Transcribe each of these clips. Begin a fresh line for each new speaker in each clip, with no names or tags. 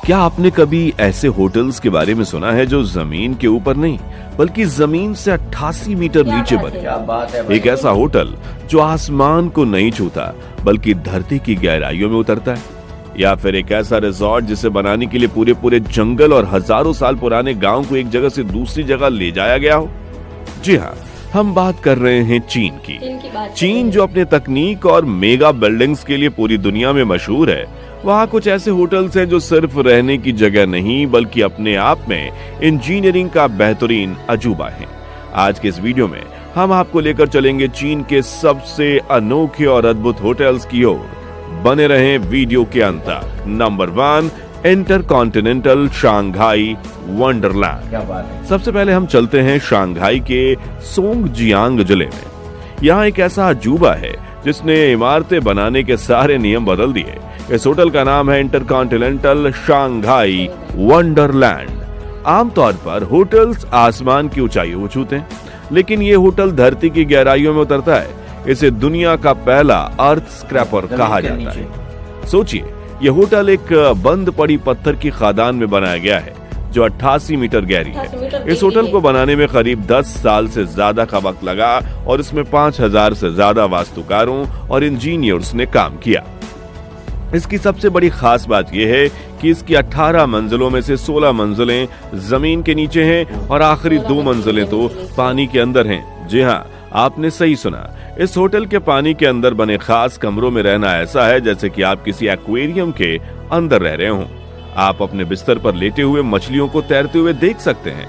क्या आपने कभी ऐसे होटल्स के बारे में सुना है जो जमीन के ऊपर नहीं बल्कि जमीन से 88 मीटर नीचे बने?
क्या बात है भाई।
एक ऐसा होटल जो आसमान को नहीं छूता बल्कि धरती की गहराइयों में उतरता है, या फिर एक ऐसा रिजॉर्ट जिसे बनाने के लिए पूरे पूरे जंगल और हजारों साल पुराने गांव को एक जगह से दूसरी जगह ले जाया गया हो। जी हाँ, हम बात कर रहे हैं चीन की। चीन जो अपने तकनीक और मेगा बिल्डिंग्स के लिए पूरी दुनिया में मशहूर है, वहाँ कुछ ऐसे होटल्स हैं जो सिर्फ रहने की जगह नहीं बल्कि अपने आप में इंजीनियरिंग का बेहतरीन अजूबा है। आज के इस वीडियो में हम आपको लेकर चलेंगे चीन के सबसे अनोखे और अद्भुत होटल्स की ओर। बने रहें वीडियो के अंत तक। Number 1, intercontinental Shanghai Wonderland.
क्या बात है।
सबसे पहले हम चलते हैं शंघाई के सोंगजियांग जिले में। यहाँ एक ऐसा अजूबा है जिसने इमारतें बनाने के सारे नियम बदल दिए। इस होटल का नाम है इंटरकॉन्टिनेंटल शंघाई वंडरलैंड। आमतौर पर होटल्स आसमान की ऊंचाई को छूते हैं, लेकिन ये होटल धरती की गहराइयों में उतरता है। इसे दुनिया का पहला अर्थ स्क्रैपर कहा जाता है। सोचिए, ये होटल एक बंद पड़ी पत्थर की खदान में बनाया गया है जो 88 मीटर गहरी है। इस होटल को बनाने में करीब 10 साल से ज्यादा का वक्त लगा और इसमें 5000 से ज्यादा वास्तुकारों और इंजीनियर्स ने काम किया। इसकी सबसे बड़ी खास बात यह है कि इसकी 18 मंजिलों में से 16 मंजिलें जमीन के नीचे हैं और आखिरी 2 मंजिलें तो पानी के अंदर हैं। जी हाँ, आपने सही सुना। इस होटल के पानी के अंदर बने खास कमरों में रहना ऐसा है जैसे कि आप किसी एक्वेरियम के अंदर रह रहे हों। आप अपने बिस्तर पर लेटे हुए मछलियों को तैरते हुए देख सकते हैं।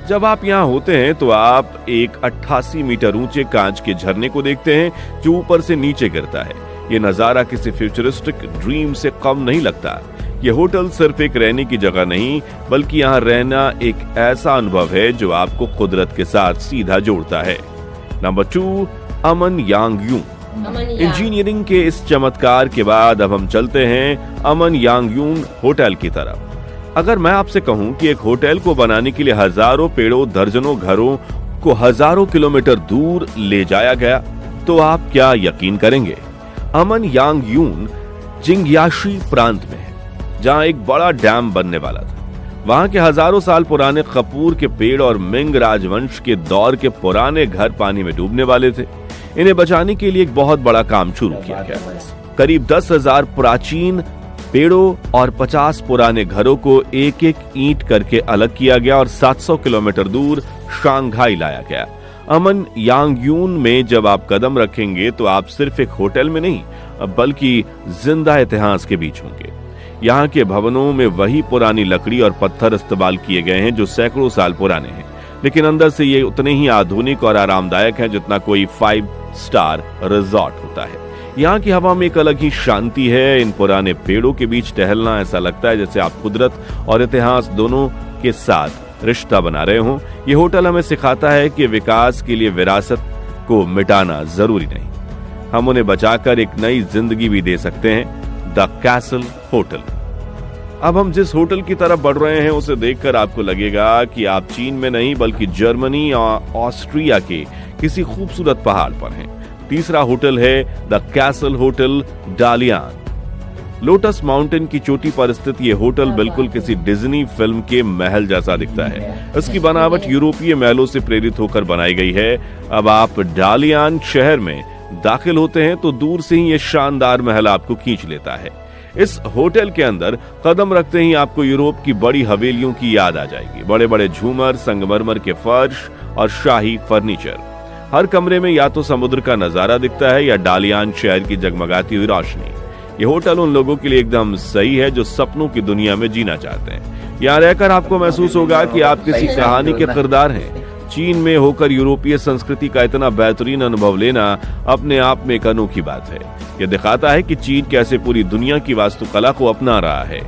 जब आप यहाँ होते हैं तो आप एक 88 मीटर ऊंचे कांच के झरने को देखते हैं जो ऊपर से नीचे गिरता है। ये नजारा किसी फ्यूचरिस्टिक ड्रीम से कम नहीं लगता। ये होटल सिर्फ एक रहने की जगह नहीं बल्कि यहाँ रहना एक ऐसा अनुभव है जो आपको कुदरत के साथ सीधा जोड़ता है। नंबर 2, अमन यांगयूंग। इंजीनियरिंग के इस चमत्कार के बाद अब हम चलते हैं अमन यांगयूंग होटल की तरफ। अगर मैं आपसे कहूं कि एक होटल को बनाने के लिए हजारों पेड़ों, दर्जनों घरों को हजारों किलोमीटर दूर ले जाया गया, तो आप क्या यकीन करेंगे? अमन यांगयूंग जिंगयाशी प्रांत में है, जहां एक बड़ा डैम बनने वाला था। वहां के हजारों साल पुराने कपूर के पेड़ और मिंग राजवंश के दौर के पुराने घर पानी में डूबने वाले थे। इन्हें बचाने के लिए एक बहुत बड़ा काम शुरू किया गया। करीब 10,000 प्राचीन पेड़ों और 50 पुराने घरों को एक एक ईंट करके अलग किया गया और 700 किलोमीटर दूर शंघाई लाया गया। अमन यांगयून में जब आप कदम रखेंगे तो आप सिर्फ एक होटल में नहीं बल्कि जिंदा इतिहास के बीच होंगे। यहाँ के भवनों में वही पुरानी लकड़ी और पत्थर इस्तेमाल किए गए हैं जो सैकड़ों साल पुराने हैं, लेकिन अंदर से ये उतने ही आधुनिक और आरामदायक हैं जितना कोई 5 स्टार रिजॉर्ट होता है। यहाँ की हवा में एक अलग ही शांति है। इन पुराने पेड़ों के बीच टहलना ऐसा लगता है जैसे आप कुदरत और इतिहास दोनों के साथ रिश्ता बना रहे हों। ये होटल हमें सिखाता है कि विकास के लिए विरासत को मिटाना जरूरी नहीं, हम उन्हें बचाकर एक नई जिंदगी भी दे सकते हैं। The castle hotel. अब हम जिस होटल की तरफ बढ़ रहे हैं उसे देखकर आपको लगेगा कि आप चीन में नहीं बल्कि जर्मनी और ऑस्ट्रिया के किसी खूबसूरत पहाड़ पर हैं। तीसरा होटल है the castle hotel Dalian. Lotus mountain की चोटी पर स्थित ये होटल बिल्कुल किसी डिज्नी फिल्म के महल जैसा दिखता है। इसकी बनावट यूरोपीय महलों से प्रेरित होकर बनाई गई है। अब आप डालियान शहर में दाखिल होते हैं तो दूर से ही ये शानदार महल आपको खींच लेता है। इस होटल के अंदर कदम रखते ही आपको यूरोप की बड़ी हवेलियों की याद आ जाएगी। बड़े बड़े झूमर, संगमरमर के फर्श और शाही फर्नीचर। हर कमरे में या तो समुद्र का नजारा दिखता है या डालियान शहर की जगमगाती हुई रोशनी। ये होटल उन लोगों के लिए एकदम सही है जो सपनों की दुनिया में जीना चाहते हैं। यहाँ रहकर आपको महसूस होगा कि आप किसी कहानी के किरदार हैं। चीन में होकर यूरोपीय संस्कृति का इतना बेहतरीन अनुभव लेना अपने आप में एक अनोखी बात है। यह दिखाता है कि चीन कैसे पूरी दुनिया की वास्तुकला को अपना रहा है।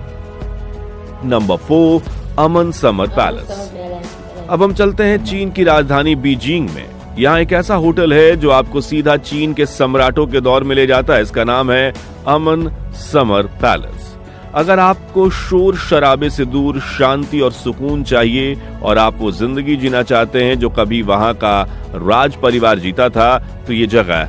नंबर 4, अमन समर पैलेस। अब हम चलते हैं चीन की राजधानी बीजिंग में। यहाँ एक ऐसा होटल है जो आपको सीधा चीन के सम्राटों के दौर में ले जाता है। इसका नाम है अमन समर पैलेस। अगर आपको शोर शराबे से दूर शांति और सुकून चाहिए और आप वो जिंदगी जीना चाहते हैं जो कभी वहां का राज परिवार जीता था, तो ये जगह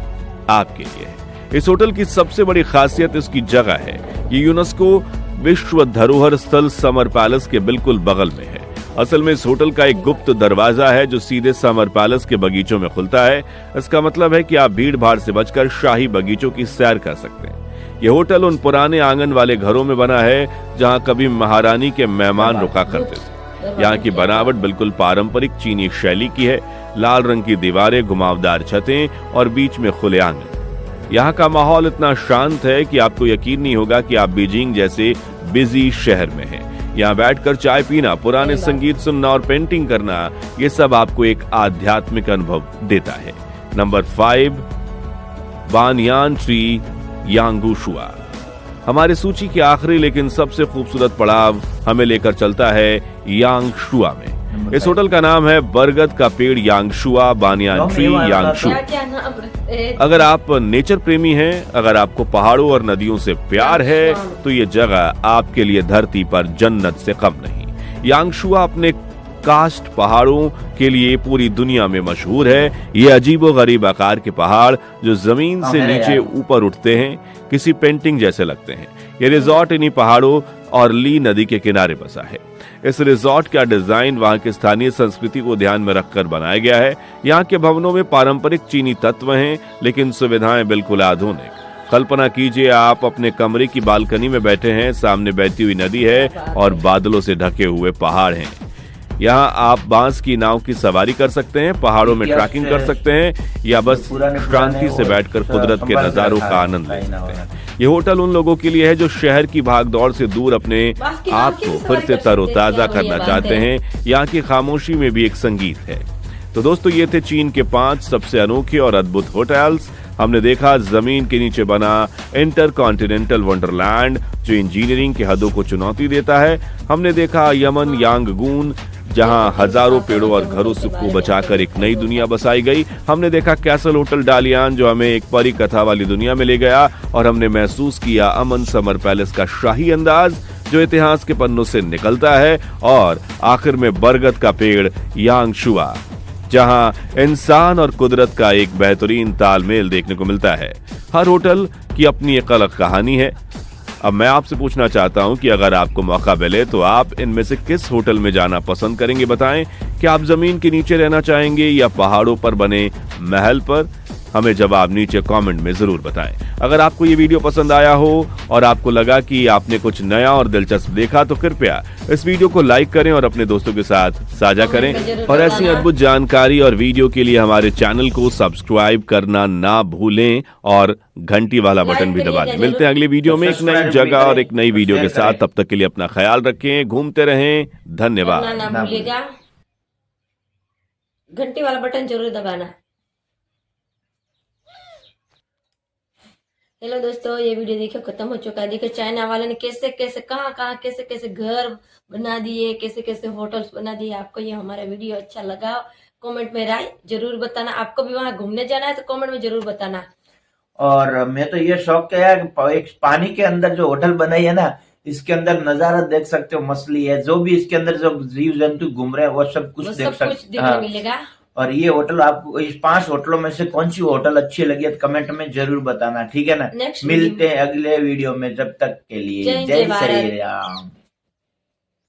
आपके लिए है। इस होटल की सबसे बड़ी खासियत इसकी जगह है। ये यूनेस्को विश्व धरोहर स्थल समर पैलेस के बिल्कुल बगल में है। असल में इस होटल का एक गुप्त दरवाजा है जो सीधे समर पैलेस के बगीचों में खुलता है। इसका मतलब है कि आप भीड़ भाड़ से बचकर शाही बगीचों की सैर कर सकते हैं। ये होटल उन पुराने आंगन वाले घरों में बना है जहां कभी महारानी के मेहमान रुका करते थे। यहाँ की बनावट बिल्कुल पारंपरिक चीनी शैली की है। लाल रंग की दीवारें, घुमावदार छतें और बीच में खुले आंगन। यहाँ का माहौल इतना शांत है कि आपको यकीन नहीं होगा कि आप बीजिंग जैसे बिजी शहर में हैं। यहाँ बैठकर चाय पीना, पुराने संगीत सुनना और पेंटिंग करना, ये सब आपको एक आध्यात्मिक अनुभव देता है। Number 5, banyan tree Yangshuo. हमारी सूची के आखिरी लेकिन सबसे खूबसूरत पड़ाव हमें लेकर चलता है यांगशुआ में। इस होटल का नाम है बरगद का पेड़ यांगशुआ, बानयान ट्री यांगशुआ। अगर आप नेचर प्रेमी हैं, अगर आपको पहाड़ों और नदियों से प्यार है, तो ये जगह आपके लिए धरती पर जन्नत से कम नहीं। यांगशुआ अपने कास्ट पहाड़ों के लिए पूरी दुनिया में मशहूर है। ये अजीबोगरीब आकार के पहाड़ जो जमीन से नीचे ऊपर उठते हैं, किसी पेंटिंग जैसे लगते हैं। ये रिजॉर्ट इन्हीं पहाड़ों और ली नदी के किनारे बसा है। इस रिजॉर्ट का डिजाइन वहां की स्थानीय संस्कृति को ध्यान में रखकर बनाया गया है। यहाँ के भवनों में पारंपरिक चीनी तत्व हैं, लेकिन सुविधाएं बिल्कुल आधुनिक। कल्पना कीजिए आप अपने कमरे की बालकनी में बैठे हैं, सामने बहती हुई नदी है और बादलों से ढके हुए पहाड़ हैं। यहाँ आप बांस की नाव की सवारी कर सकते हैं, पहाड़ों में ट्रैकिंग कर सकते हैं या बस शांति से बैठकर कुदरत के नजारों का आनंद ले सकते हैं। ये होटल उन लोगों के लिए है जो शहर की भागदौड़ से दूर अपने आप को फिर से तरोताजा करना चाहते हैं। यहाँ की खामोशी में भी एक संगीत है। तो दोस्तों, ये थे चीन के 5 सबसे अनोखे और अद्भुत होटल्स। हमने देखा जमीन के नीचे बना इंटरकॉन्टिनेंटल वंडरलैंड जो इंजीनियरिंग की हदों को चुनौती देता है। हमने देखा यमन यांगगून जहां हजारों पेड़ों और घरों से को बचाकर एक नई दुनिया बसाई गई। हमने देखा कैसल होटल डालियान जो हमें एक परी कथा वाली दुनिया में ले गया, और हमने महसूस किया अमन समर पैलेस का शाही अंदाज जो इतिहास के पन्नों से निकलता है। और आखिर में बरगद का पेड़ यांगशुआ जहां इंसान और कुदरत का एक बेहतरीन तालमेल देखने को मिलता है। हर होटल की अपनी एक अलग कहानी है। अब मैं आपसे पूछना चाहता हूं कि अगर आपको मौका मिले तो आप इनमें से किस होटल में जाना पसंद करेंगे? बताएं कि आप जमीन के नीचे रहना चाहेंगे या पहाड़ों पर बने महल पर? हमें जवाब नीचे कमेंट में जरूर बताएं। अगर आपको ये वीडियो पसंद आया हो और आपको लगा कि आपने कुछ नया और दिलचस्प देखा तो कृपया इस वीडियो को लाइक करें और अपने दोस्तों के साथ साझा करें। और ऐसी अद्भुत जानकारी और वीडियो के लिए हमारे चैनल को सब्सक्राइब करना ना भूलें और घंटी वाला बटन भी दबा दें। मिलते हैं अगली वीडियो में एक नई जगह और एक नई वीडियो के साथ। तब तक के लिए अपना ख्याल रखें, घूमते रहें। धन्यवाद।
घंटी वाला बटन जरूर दबाना। हेलो दोस्तों, ये वीडियो देखिए खत्म हो चुका है। देखिए चाइना वाले ने कैसे कैसे कहाँ कैसे घर बना दिए, कैसे कैसे होटल्स बना दिए। आपको ये हमारा वीडियो अच्छा लगा कमेंट में राय जरूर बताना। आपको भी वहां घूमने जाना है तो कमेंट में जरूर बताना।
और मैं तो ये शौक किया है कि एक पानी के अंदर जो होटल बनाई है ना, इसके अंदर नजारा देख सकते हो, मछली है, जो भी इसके अंदर जो जीव जंतु घूम रहे हैं वो सब कुछ देख सकते हो।
मिलेगा।
और ये होटल आपको इस 5 होटलों में से कौन सी होटल अच्छी लगी है कमेंट में जरूर बताना, ठीक है ना। मिलते हैं अगले वीडियो में, जब तक के लिए जय श्री राम।